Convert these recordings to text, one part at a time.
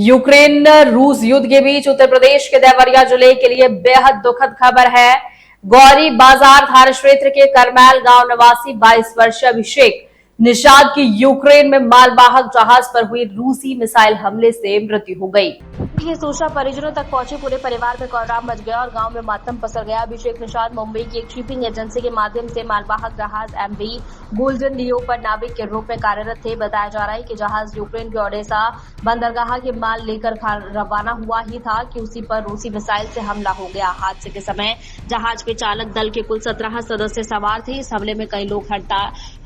Ukraine रूस युद्ध के बीच उत्तर प्रदेश के देवरिया जिले के लिए बेहद दुखद खबर है। गौरी बाजार थाना क्षेत्र के करमैल गांव निवासी 22 वर्षीय अभिषेक निषाद की यूक्रेन में मालवाहक जहाज पर हुई रूसी मिसाइल हमले से मृत्यु हो गई। ये सूचना परिजनों तक पहुंची, पूरे परिवार में कोहराम मच गया और गांव में मातम पसर गया। अभिषेक निषाद मुंबई की एक शिपिंग एजेंसी के माध्यम से मालवाहक जहाज MV गोल्डन लियो पर नाविक के रूप में कार्यरत थे। बताया जा रहा है कि जहाज यूक्रेन के ओडेसा बंदरगाह के माल लेकर रवाना हुआ ही था कि उसी पर रूसी मिसाइल से हमला हो गया। हादसे के समय जहाज के चालक दल के कुल 17 सदस्य सवार थे। इस हमले में कई लोग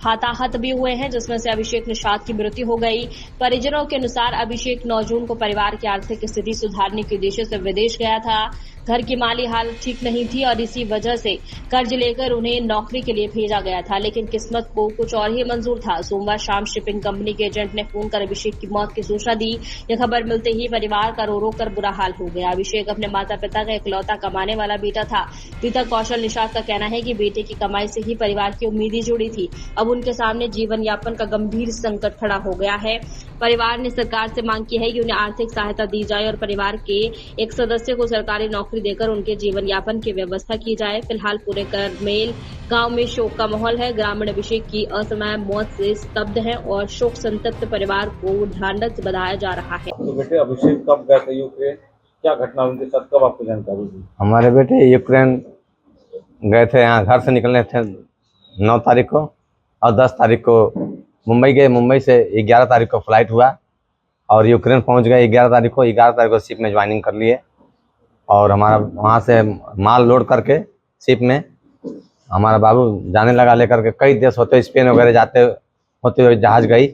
हताहत भी हुए हैं, जिसमें से अभिषेक निषाद की मृत्यु हो गई। परिजनों के अनुसार अभिषेक 9 जून को परिवार की आर्थिक स्थिति सुधारने के उद्देश्य से विदेश गया था। घर की माली हालत ठीक नहीं थी और इसी वजह से कर्ज लेकर उन्हें नौकरी के लिए भेजा गया था, लेकिन किस्मत को कुछ और ही मंजूर था। सोमवार शाम शिपिंग कंपनी के एजेंट ने फोन कर अभिषेक की मौत की सूचना दी। यह खबर मिलते ही परिवार का रो रो कर बुरा हाल हो गया। अभिषेक अपने माता पिता का इकलौता कमाने वाला बेटा था। पिता कौशल निषाद का कहना है कि बेटे की कमाई से ही परिवार की उम्मीदें जुड़ी थी। अब उनके सामने जीवन यापन का गंभीर संकट खड़ा हो गया है। परिवार ने सरकार से मांग की है कि उन्हें आर्थिक सहायता दी जाए और परिवार के एक सदस्य को सरकारी नौकरी देकर उनके जीवन यापन की व्यवस्था की जाए। फिलहाल पूरे करमेल गांव में शोक का माहौल है। ग्रामीण अभिषेक की असमय मौत से स्तब्ध है और शोक संतप्त परिवार को ढांढस बंधाया जा रहा है। तो बेटे अभिषेक कब गए थे यूक्रेन? क्या घटना उनके साथ, कब आपको जानकारी दी? हमारे बेटे यूक्रेन गए थे, यहाँ घर से निकलने थे 9 तारीख को और 10 तारीख को मुंबई गए। मुंबई से 11 तारीख को फ्लाइट हुआ और यूक्रेन पहुंच गए 11 तारीख को। 11 तारीख को शिप में ज्वाइनिंग कर लिए और हमारा वहाँ से माल लोड करके शिप में हमारा बाबू जाने लगा लेकर के। कई देश होते स्पेन वगैरह जाते होते हुए जहाज़ गई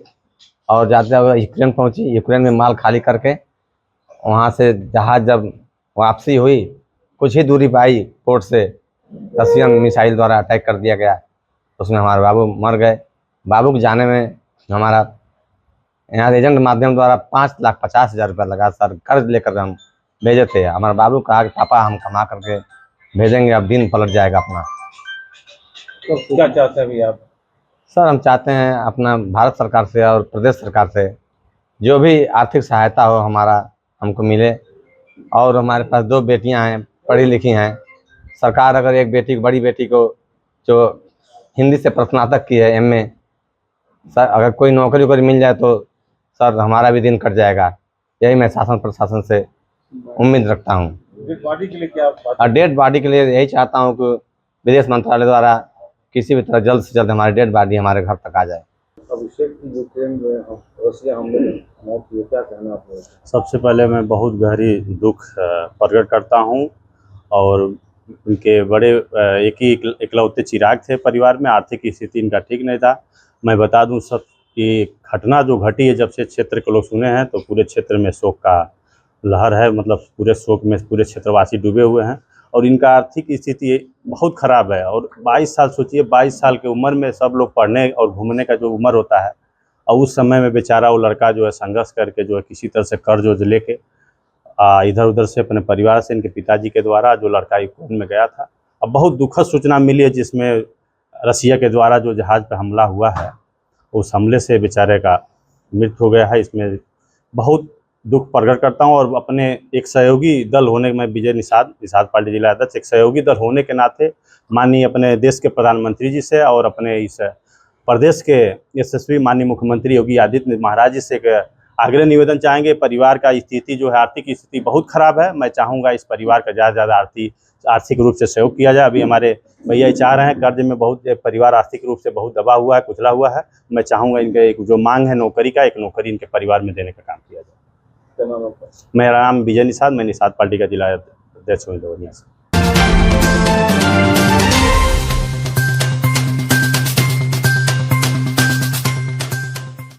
और जाते हुए यूक्रेन पहुँची। यूक्रेन में माल खाली करके वहाँ से जहाज़ जब वापसी हुई, कुछ ही दूरी पर आई पोर्ट से रशियन मिसाइल द्वारा अटैक कर दिया गया। उसमें हमारे बाबू मर गए। बाबू के जाने में हमारा यहाँ एजेंट माध्यम द्वारा 5,50,000 रुपया लगा। सर कर्ज लेकर हम भेजे थे। हमारे बाबू कहा कि पापा हम कमा करके भेजेंगे, अब दिन पलट जाएगा अपना। तो क्या चाहते हैं अभी आप? सर हम चाहते हैं अपना भारत सरकार से और प्रदेश सरकार से जो भी आर्थिक सहायता हो हमारा हमको मिले। और हमारे पास 2 बेटियां हैं, पढ़ी लिखी हैं। सरकार अगर एक बेटी, बड़ी बेटी को जो हिंदी से स्नातक की है MA, सर अगर कोई नौकरी वोकरी मिल जाए तो सर हमारा भी दिन कट जाएगा। यही मैं शासन प्रशासन से उम्मीद रखता हूँ। डेड बॉडी के लिए क्या और डेड बॉडी के लिए यही चाहता हूँ कि विदेश मंत्रालय द्वारा किसी भी तरह जल्द से जल्द हमारी डेड बॉडी हमारे घर तक आ जाए। अभिषेक की यूक्रेन में रशिया हमले में मौत हुई, क्या कहना आप लोगों का? सबसे पहले मैं बहुत गहरी दुख प्रकट करता हूं और उनके बड़े एक ही इकलौते चिराग थे परिवार में। आर्थिक स्थिति इनका ठीक नहीं था। मैं बता दूं सब कि घटना जो घटी है, जब से क्षेत्र के लोग सुने हैं तो पूरे क्षेत्र में शोक का लहर है। मतलब पूरे शोक में पूरे क्षेत्रवासी डूबे हुए हैं और इनका आर्थिक स्थिति बहुत ख़राब है। और 22 साल, सोचिए 22 साल की उम्र में सब लोग पढ़ने और घूमने का जो उम्र होता है, और उस समय में बेचारा वो लड़का जो है संघर्ष करके जो है किसी तरह से कर्ज वर्ज लेके इधर उधर से अपने परिवार से, इनके पिताजी के द्वारा जो लड़का यूक्रेन में गया था। अब बहुत दुखद सूचना मिली है, जिसमें रसिया के द्वारा जो जहाज़ पर हमला हुआ है, उस हमले से बेचारे का मृत्यु हो गया है। इसमें बहुत दुख प्रकट करता हूं और अपने एक सहयोगी दल होने में, विजय निषाद पार्टी जिला अध्यक्ष, एक सहयोगी दल होने के नाते माननीय अपने देश के प्रधानमंत्री जी से और अपने इस प्रदेश के यशस्वी माननीय मुख्यमंत्री योगी आदित्यनाथ महाराज जी से एक आग्रह निवेदन चाहेंगे। परिवार का स्थिति जो है, आर्थिक स्थिति बहुत ख़राब है। मैं चाहूँगा इस परिवार का ज़्यादा से ज़्यादा आर्थिक रूप से सहयोग किया जाए। अभी हमारे भैया चाह रहे हैं, कर्ज में बहुत परिवार आर्थिक रूप से बहुत दबा हुआ है, कुचला हुआ है। मैं चाहूँगा इनके एक जो मांग है नौकरी का, एक नौकरी इनके परिवार में देने का काम किया जाए। क्या मेरा नाम विजय निषाद, मैं निषाद पार्टी का जिला अध्यक्ष हूँ देवरिया से।